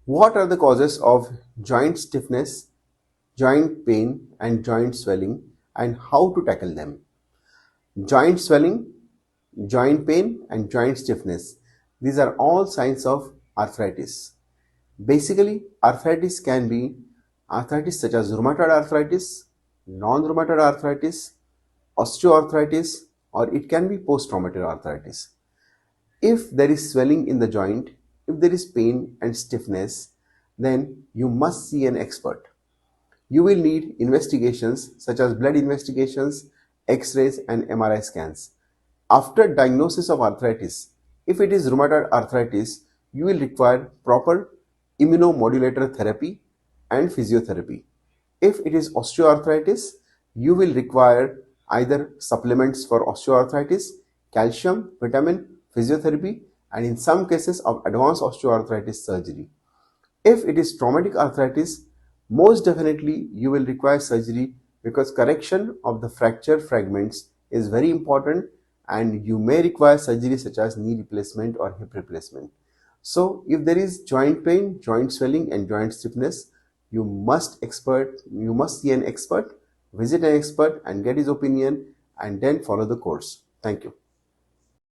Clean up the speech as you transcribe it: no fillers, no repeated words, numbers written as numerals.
What are the causes of joint stiffness, joint pain, and joint swelling, and how to tackle them? Joint swelling, joint pain, and joint stiffness. These are all signs of arthritis. Basically, arthritis can be arthritis such as rheumatoid arthritis, non-rheumatoid arthritis, osteoarthritis, or it can be post-traumatic arthritis. If there is swelling in the joint, if there is pain and stiffness, then you must see an expert. You will need investigations such as blood investigations, X-rays, and MRI scans. After diagnosis of arthritis, if it is rheumatoid arthritis, you will require proper immunomodulator therapy and physiotherapy. If it is osteoarthritis, you will require either supplements for osteoarthritis, calcium, vitamin, physiotherapy, and in some cases of advanced osteoarthritis surgery. If it is traumatic arthritis, most definitely you will require surgery because correction of the fracture fragments is very important and you may require surgery such as knee replacement or hip replacement. So if there is joint pain, joint swelling and joint stiffness, you must see an expert, visit an expert and get his opinion and then follow the course. Thank you.